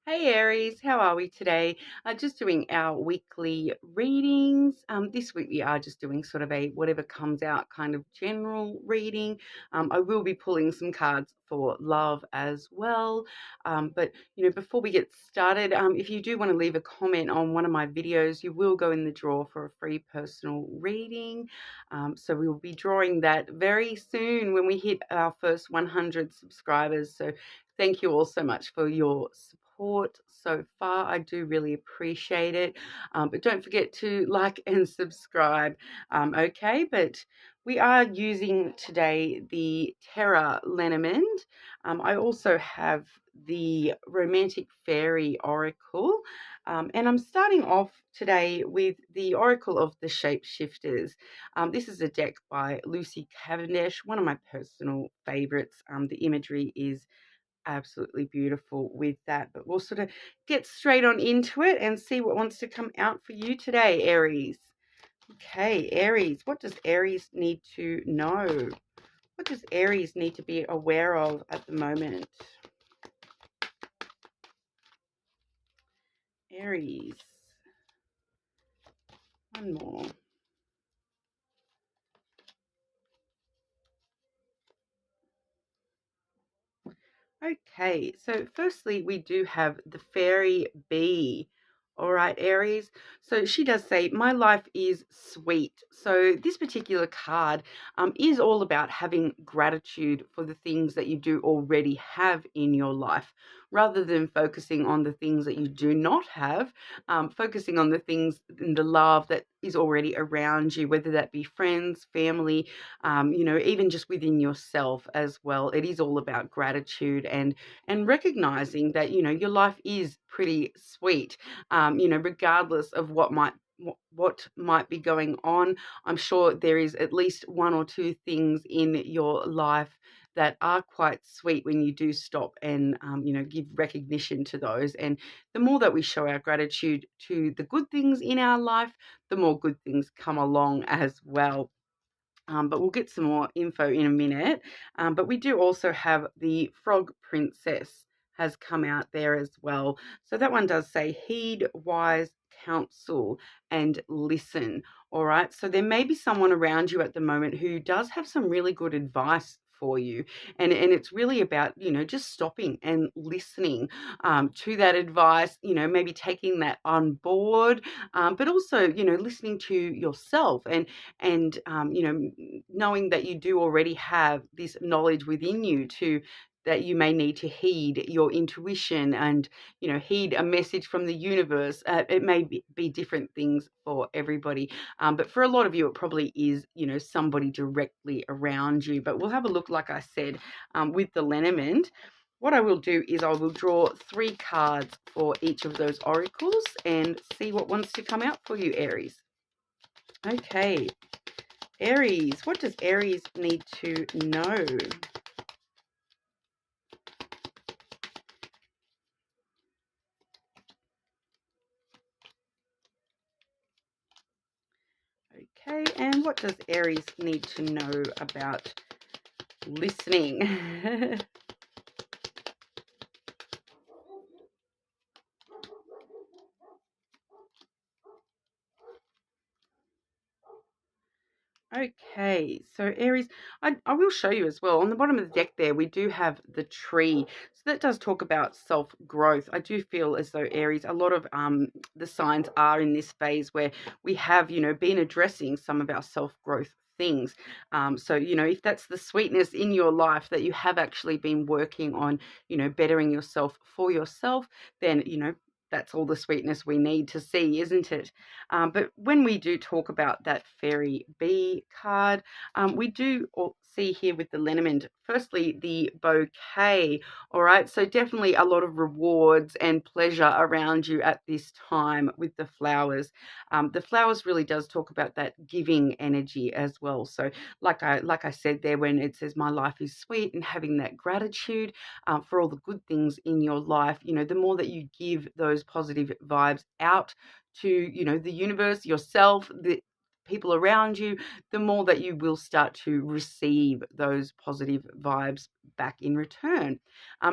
Hey Aries, how are we today? Just doing our weekly readings. This week we are just doing sort of a whatever comes out kind of general reading. I will be pulling some cards for love as well. But before we get started, if you do want to leave a comment on one of my videos, you will go in the draw for a free personal reading. So we will be drawing that very soon when we hit our first 100 subscribers. So thank you all so much for your support so far. I do really appreciate it. But don't forget to like and subscribe. Okay, but we are using today the Terra Lenormand. I also have the Romantic Fairy Oracle. And I'm starting off today with the Oracle of the Shapeshifters. This is a deck by Lucy Cavendish, one of my personal favorites. The imagery is absolutely beautiful with that, but we'll sort of get straight on into it and see what wants to come out for you today, Aries. Okay, Aries, what does Aries need to know? What does Aries need to be aware of at the moment? Aries, one more. Okay, so firstly, we do have the fairy bee. All right, Aries. So she does say, my life is sweet. So this particular card is all about having gratitude for the things that you do already have in your life, rather than focusing on the things that you do not have, focusing on the things and the love that is already around you, whether that be friends, family, even just within yourself as well. It is all about gratitude and recognizing that your life is pretty sweet, regardless of what might be going on. I'm sure there is at least one or two things in your life that are quite sweet when you do stop and give recognition to those. And the more that we show our gratitude to the good things in our life, the more good things come along as well. But we'll get some more info in a minute. But we do also have the Frog Princess has come out there as well. So that one does say, heed wise counsel and listen. All right. So there may be someone around you at the moment who does have some really good advice for you. And it's really about, just stopping and listening to that advice, maybe taking that on board, but also, listening to yourself and knowing that you do already have this knowledge within you to that you may need to heed your intuition and heed a message from the universe. It may be different things for everybody, but for a lot of you it probably is somebody directly around you. But we'll have a look, like I said, with the Lenormand. What I will do is I will draw 3 cards for each of those oracles and see what wants to come out for you, Aries. Okay, Aries, what does Aries need to know? Okay, and what does Aries need to know about listening? Okay, so Aries, I will show you as well. On the bottom of the deck there, we do have the tree. So that does talk about self-growth. I do feel as though Aries, a lot of the signs are in this phase where we have, been addressing some of our self-growth things. So, if that's the sweetness in your life that you have actually been working on, bettering yourself for yourself, then, that's all the sweetness we need to see, isn't it? But when we do talk about that fairy bee card, we do see here with the Lenormand, firstly, the bouquet. All right, so definitely a lot of rewards and pleasure around you at this time with the flowers. The flowers really does talk about that giving energy as well. So like I said there, when it says my life is sweet, and having that gratitude for all the good things in your life, the more that you give those positive vibes out to the universe, yourself, the people around you, the more that you will start to receive those positive vibes back in return.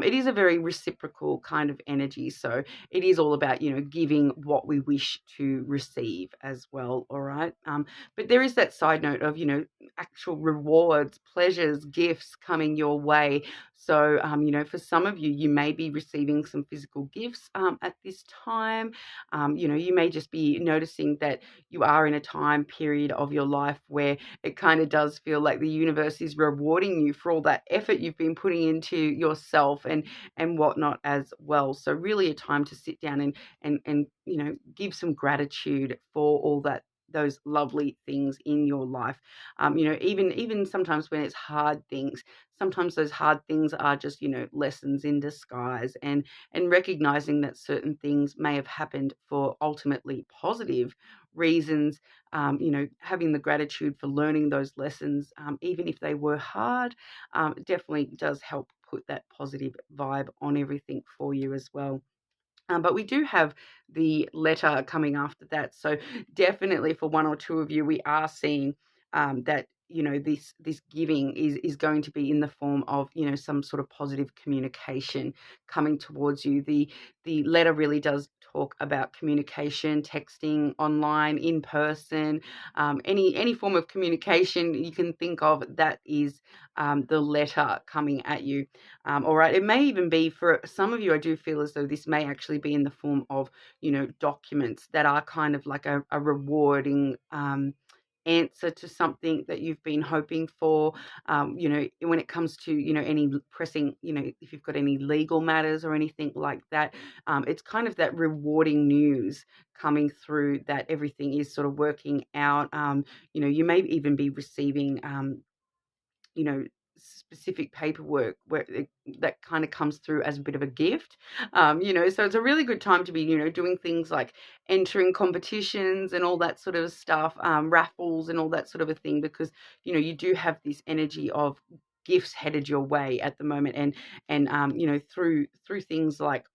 It is a very reciprocal kind of energy. So it is all about, giving what we wish to receive as well. All right. But there is that side note of, actual rewards, pleasures, gifts coming your way. So, for some of you, you may be receiving some physical gifts at this time. You may just be noticing that you are in a time period of your life where it kind of does feel like the universe is rewarding you for all that effort you've been putting into yourself and whatnot as well. So really a time to sit down and give some gratitude for all those lovely things in your life. Even sometimes when it's hard things, sometimes those hard things are just, lessons in disguise, and recognizing that certain things may have happened for ultimately positive reasons. Having the gratitude for learning those lessons, even if they were hard, definitely does help put that positive vibe on everything for you as well. But we do have the letter coming after that. So definitely for one or two of you, we are seeing that this giving is going to be in the form of some sort of positive communication coming towards you. The letter really does talk about communication, texting, online, in person, any form of communication you can think of. That is the letter coming at you. All right. It may even be for some of you, I do feel as though this may actually be in the form of, documents that are kind of like a rewarding answer to something that you've been hoping for. When it comes to, any pressing, if you've got any legal matters or anything like that, it's kind of that rewarding news coming through that everything is sort of working out. You may even be receiving, you know, specific paperwork that kind of comes through as a bit of a gift. So it's a really good time to be, doing things like entering competitions and all that sort of stuff, raffles and all that sort of a thing, because, you do have this energy of gifts headed your way at the moment. And through things like,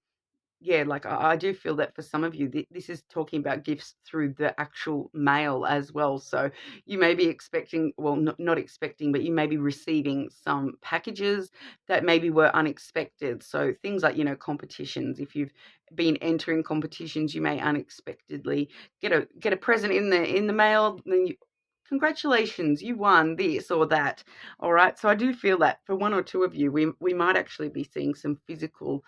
yeah, like I do feel that for some of you, this is talking about gifts through the actual mail as well. So you may be expecting, well, not expecting, but you may be receiving some packages that maybe were unexpected. So things like, competitions. If you've been entering competitions, you may unexpectedly get a present in the mail. Then congratulations, you won this or that. All right. So I do feel that for one or two of you, we might actually be seeing some physical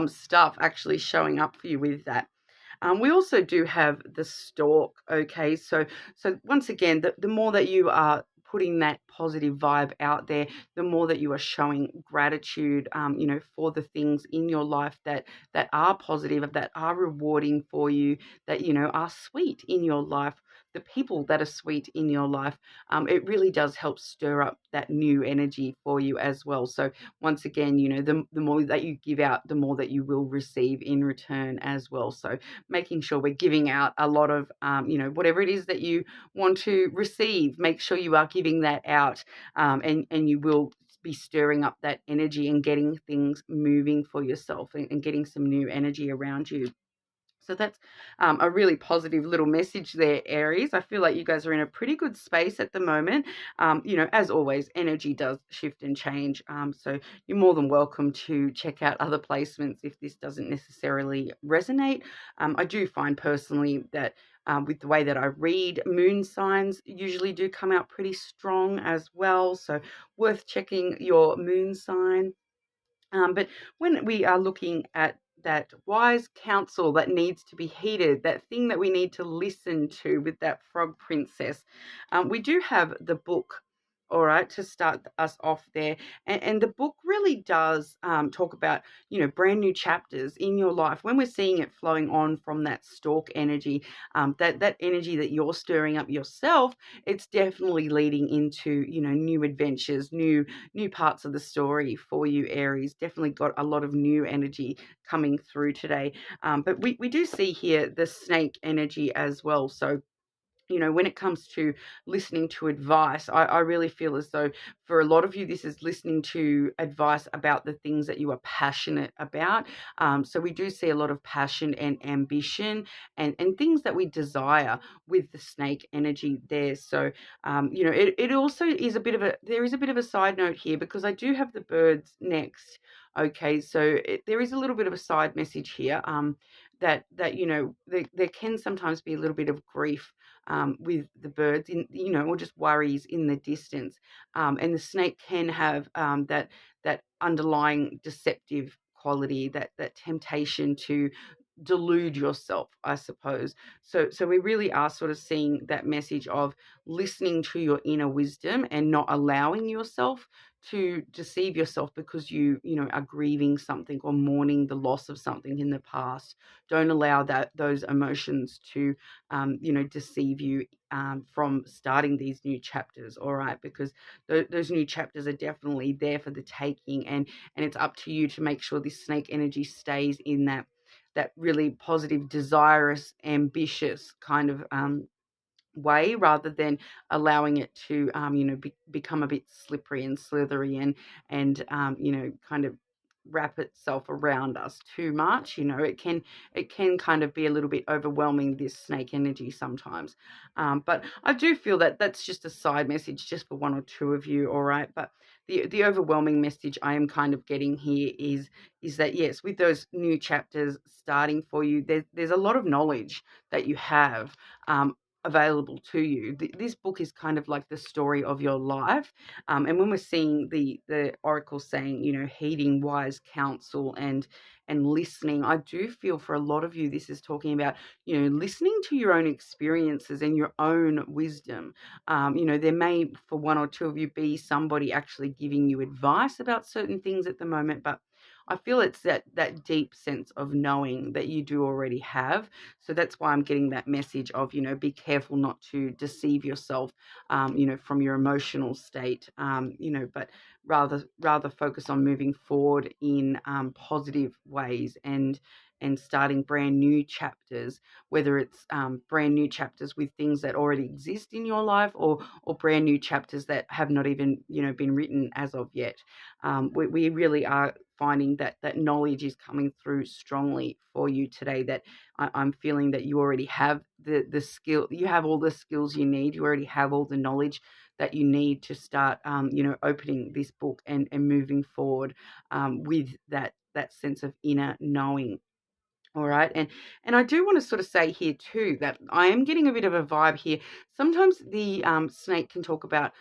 stuff actually showing up for you with that. We also do have the stork. Okay, so once again, the more that you are putting that positive vibe out there, the more that you are showing gratitude, for the things in your life that are positive, that are rewarding for you, that are sweet in your life. The people that are sweet in your life, it really does help stir up that new energy for you as well. So once again, the more that you give out, the more that you will receive in return as well. So making sure we're giving out a lot of, whatever it is that you want to receive, make sure you are giving that out, and you will be stirring up that energy and getting things moving for yourself, and getting some new energy around you. So that's a really positive little message there, Aries. I feel like you guys are in a pretty good space at the moment. As always, energy does shift and change. So you're more than welcome to check out other placements if this doesn't necessarily resonate. I do find personally that with the way that I read, moon signs usually do come out pretty strong as well. So worth checking your moon sign. But when we are looking at that wise counsel that needs to be heeded, that thing that we need to listen to with that frog princess, we do have the book, all right, to start us off there. And the book really does talk about, brand new chapters in your life. When we're seeing it flowing on from that stork energy, that energy that you're stirring up yourself, it's definitely leading into, new adventures, new parts of the story for you, Aries. Definitely got a lot of new energy coming through today. But we do see here the snake energy as well. So when it comes to listening to advice, I really feel as though for a lot of you, this is listening to advice about the things that you are passionate about. So we do see a lot of passion and ambition and things that we desire with the snake energy there. So, it also is there is a bit of a side note here because I do have the birds next. Okay, so there is a little bit of a side message here. There can sometimes be a little bit of grief with the birds or just worries in the distance. And the snake can have that underlying deceptive quality, that temptation to delude yourself, I suppose. So we really are sort of seeing that message of listening to your inner wisdom and not allowing yourself to deceive yourself because you are grieving something or mourning the loss of something in the past. Don't allow those emotions to deceive you from starting these new chapters, all right? Because those new chapters are definitely there for the taking, and it's up to you to make sure this snake energy stays in that really positive, desirous, ambitious kind of way, rather than allowing it to become a bit slippery and slithery and kind of wrap itself around us too much. It can kind of be a little bit overwhelming, this snake energy sometimes. But I do feel that that's just a side message just for one or two of you, all right? But the overwhelming message I am kind of getting here is that, yes, with those new chapters starting for you, there's a lot of knowledge that you have available to you. This book is kind of like the story of your life. And when we're seeing the oracle saying, heeding wise counsel and listening, I do feel for a lot of you, this is talking about, listening to your own experiences and your own wisdom. There may, for one or two of you, be somebody actually giving you advice about certain things at the moment, but I feel it's that deep sense of knowing that you do already have. So that's why I'm getting that message of, be careful not to deceive yourself, from your emotional state, but rather focus on moving forward in positive ways and starting brand new chapters, whether it's brand new chapters with things that already exist in your life, or brand new chapters that have not even been written as of yet. We really are finding that knowledge is coming through strongly for you today, that I'm feeling that you already have the skill, you have all the skills you need, you already have all the knowledge that you need to start, opening this book and moving forward with that sense of inner knowing. All right. And I do want to sort of say here too that I am getting a bit of a vibe here. Sometimes the snake can talk about,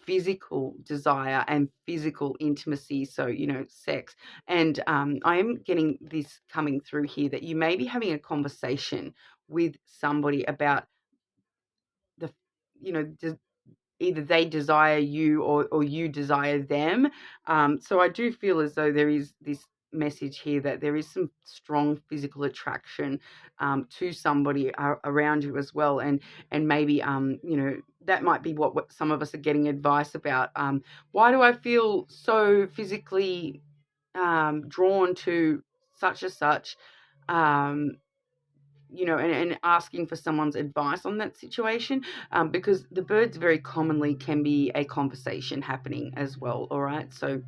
physical desire and physical intimacy. So, sex. And I am getting this coming through here that you may be having a conversation with somebody about the, either they desire you or you desire them. So I do feel as though there is this message here that there is some strong physical attraction to somebody around you as well, and maybe that might be what some of us are getting advice about. Why do I feel so physically drawn to such and such? And asking for someone's advice on that situation, because the birds very commonly can be a conversation happening as well. All right. So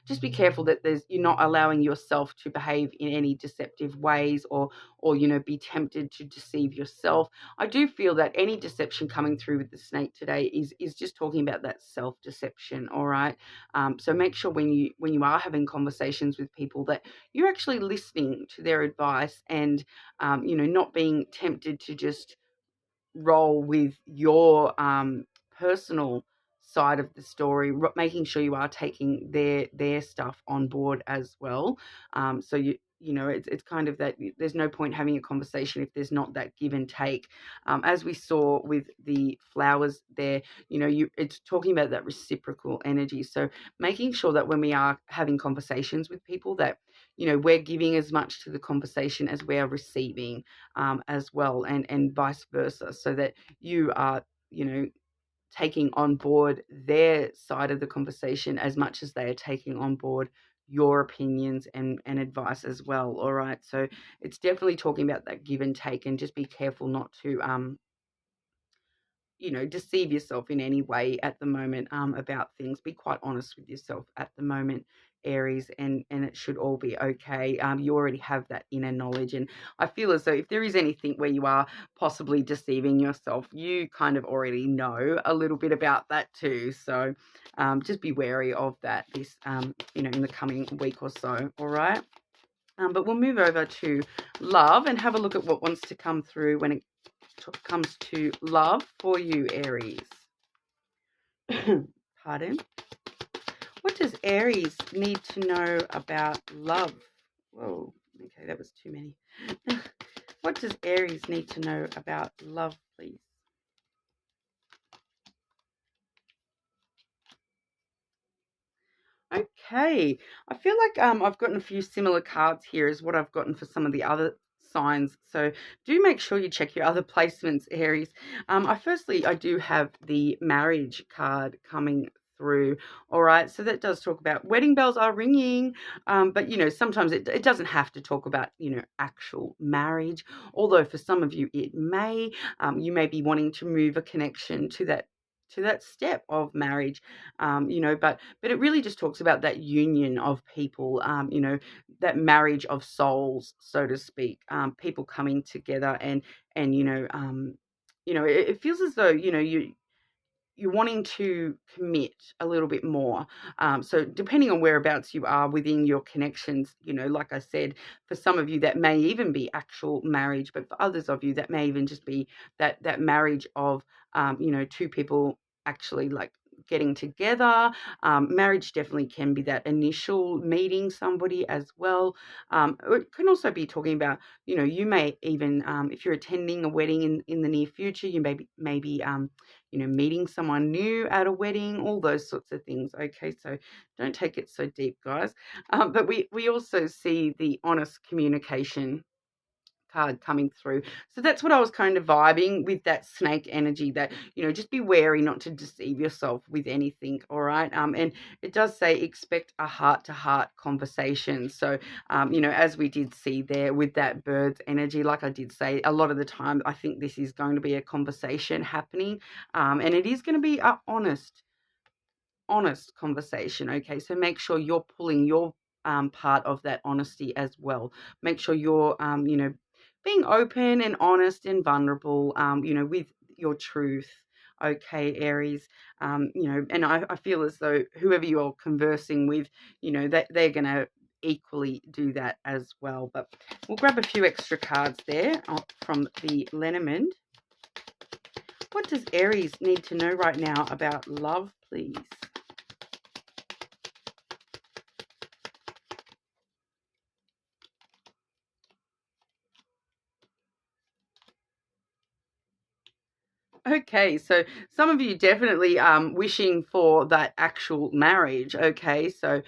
just be careful that you're not allowing yourself to behave in any deceptive ways, or be tempted to deceive yourself. I do feel that any deception coming through with the snake today is just talking about that self-deception. All right. So make sure when you are having conversations with people that you're actually listening to their advice, and not being tempted to just roll with your personal side of the story, making sure you are taking their stuff on board as well. So it's kind of that there's no point having a conversation if there's not that give and take. As we saw with the flowers there, it's talking about that reciprocal energy. So making sure that when we are having conversations with people that we're giving as much to the conversation as we are receiving, as well, and vice versa, so that you are, taking on board their side of the conversation as much as they are taking on board your opinions and advice as well. All right. So it's definitely talking about that give and take, and just be careful not to deceive yourself in any way at the moment about things. Be quite honest with yourself at the moment, Aries, and it should all be okay. You already have that inner knowledge, and I feel as though if there is anything where you are possibly deceiving yourself, you kind of already know a little bit about that too. So just be wary of that this in the coming week or so. All right. But we'll move over to love and have a look at what wants to come through when it comes to love for you, Aries. Pardon. What does Aries need to know about love? Whoa, okay, that was too many. What does Aries need to know about love, please? Okay, I feel like I've gotten a few similar cards here as what I've gotten for some of the other signs. So do make sure you check your other placements, Aries. I do have the marriage card coming through. All right, so that does talk about wedding bells are ringing, but sometimes it doesn't have to talk about actual marriage. Although for some of you it may. You may be wanting to move a connection to that step of marriage, but it really just talks about that union of people, that marriage of souls, so to speak, people coming together and it feels as though you're wanting to commit a little bit more. So depending on whereabouts you are within your connections, like I said, for some of you that may even be actual marriage, but for others of you that may even just be that marriage of, two people actually like getting together. Marriage definitely can be that initial meeting somebody as well. It can also be talking about, you may even, if you're attending a wedding in the near future, you maybe meeting someone new at a wedding, all those sorts of things. Okay, so don't take it so deep, guys. But we also see the honest communication card coming through. So that's what I was kind of vibing with, that snake energy, that, just be wary not to deceive yourself with anything. All right. And it does say expect a heart-to-heart conversation. So, as we did see there with that bird's energy, like I did say, a lot of the time, I think this is going to be a conversation happening. And it is going to be a honest conversation. Okay, so make sure you're pulling your part of that honesty as well. Make sure you're being open and honest and vulnerable, with your truth. Okay, Aries. And I feel as though whoever you're conversing with, that they're gonna equally do that as well. But we'll grab a few extra cards there from the Lenormand. What does Aries need to know right now about love, please? Okay, so some of you definitely wishing for that actual marriage. Okay, so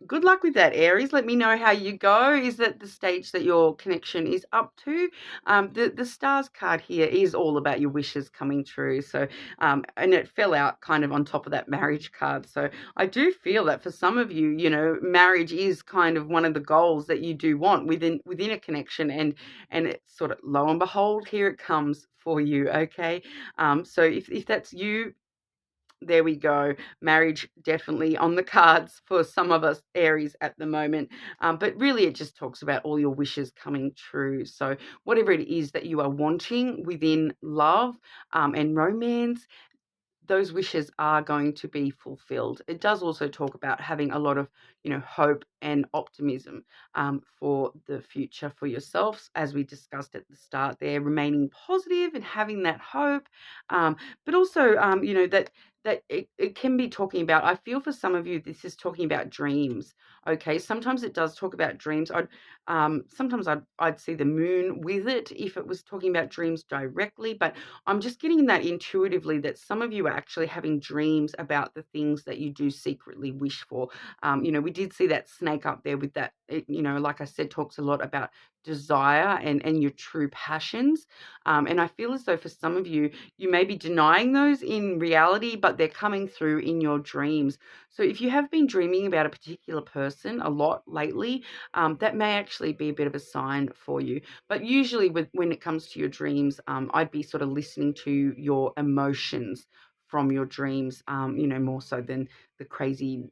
good luck with that, Aries. Let me know how you go. Is that the stage that your connection is up to? The stars card here is all about your wishes coming true. So and it fell out kind of on top of that marriage card. So I do feel that for some of you, marriage is kind of one of the goals that you do want within a connection, and it's sort of, lo and behold, here it comes for you. Okay. So if that's you, there we go. Marriage definitely on the cards for some of us Aries at the moment. But really it just talks about all your wishes coming true. So whatever it is that you are wanting within love and romance, those wishes are going to be fulfilled. It does also talk about having a lot of, hope and optimism for the future for yourselves, as we discussed at the start there, remaining positive and having that hope. But also, that it can be talking about, I feel for some of you, this is talking about dreams. Okay, sometimes it does talk about dreams. Sometimes I'd see the moon with it if it was talking about dreams directly, but I'm just getting that intuitively that some of you are actually having dreams about the things that you do secretly wish for. We did see that snake up there with that, like I said, talks a lot about desire and your true passions. And I feel as though for some of you, you may be denying those in reality, but they're coming through in your dreams. So if you have been dreaming about a particular person, person a lot lately, that may actually be a bit of a sign for you. But usually when it comes to your dreams, I'd be sort of listening to your emotions from your dreams, more so than the crazy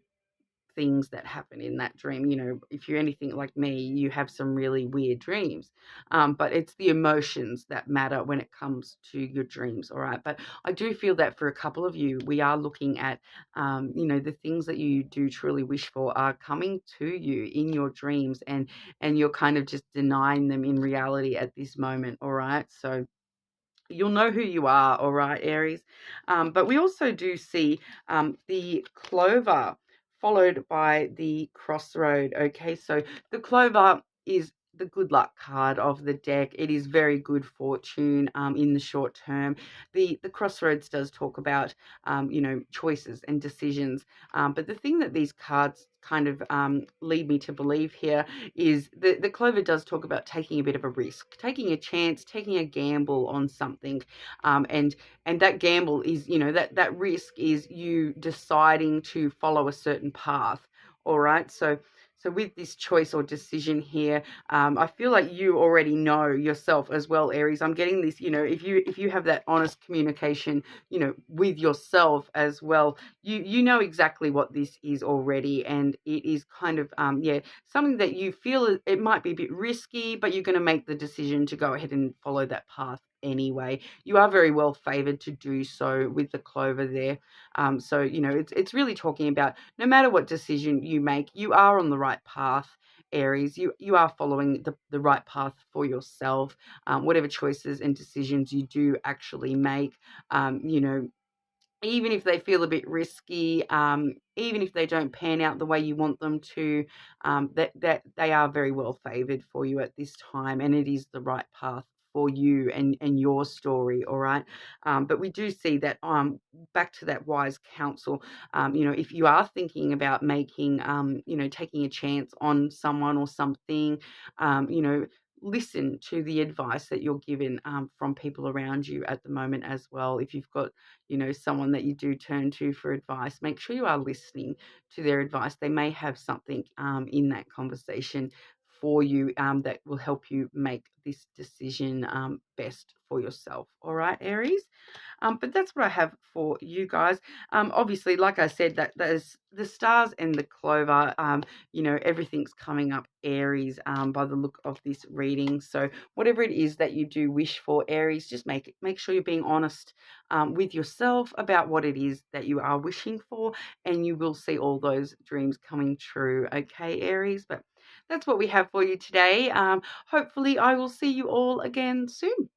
things that happen in that dream. If you're anything like me, you have some really weird dreams. But it's the emotions that matter when it comes to your dreams, all right? But I do feel that for a couple of you, we are looking at, the things that you do truly wish for are coming to you in your dreams, and you're kind of just denying them in reality at this moment, all right? So you'll know who you are, all right, Aries. But we also do see the clover followed by the crossroad. Okay, so the clover is the good luck card of the deck. It is very good fortune in the short term. The crossroads does talk about choices and decisions. But the thing that these cards kind of lead me to believe here is the clover does talk about taking a bit of a risk, taking a chance, taking a gamble on something, and that gamble is, that risk is you deciding to follow a certain path. All right, so with this choice or decision here, I feel like you already know yourself as well, Aries. I'm getting this, if you have that honest communication, with yourself as well, you know exactly what this is already, and it is kind of something that you feel it might be a bit risky, but you're going to make the decision to go ahead and follow that path anyway. You are very well favored to do so with the clover there. So it's really talking about no matter what decision you make, you are on the right path, Aries. You are following the right path for yourself. Whatever choices and decisions you do actually make, even if they feel a bit risky, even if they don't pan out the way you want them to, that they are very well favored for you at this time, and it is the right path for you and your story, all right? But we do see that, back to that wise counsel, if you are thinking about making, taking a chance on someone or something, listen to the advice that you're given from people around you at the moment as well. If you've got someone that you do turn to for advice, make sure you are listening to their advice. They may have something in that conversation for you that will help you make this decision best for yourself. All right, Aries. But that's what I have for you guys. Obviously, like I said, that there's the stars and the clover. Everything's coming up, Aries, by the look of this reading. So whatever it is that you do wish for, Aries, just make sure you're being honest with yourself about what it is that you are wishing for, and you will see all those dreams coming true. Okay, Aries. But that's what we have for you today. Hopefully, I will see you all again soon.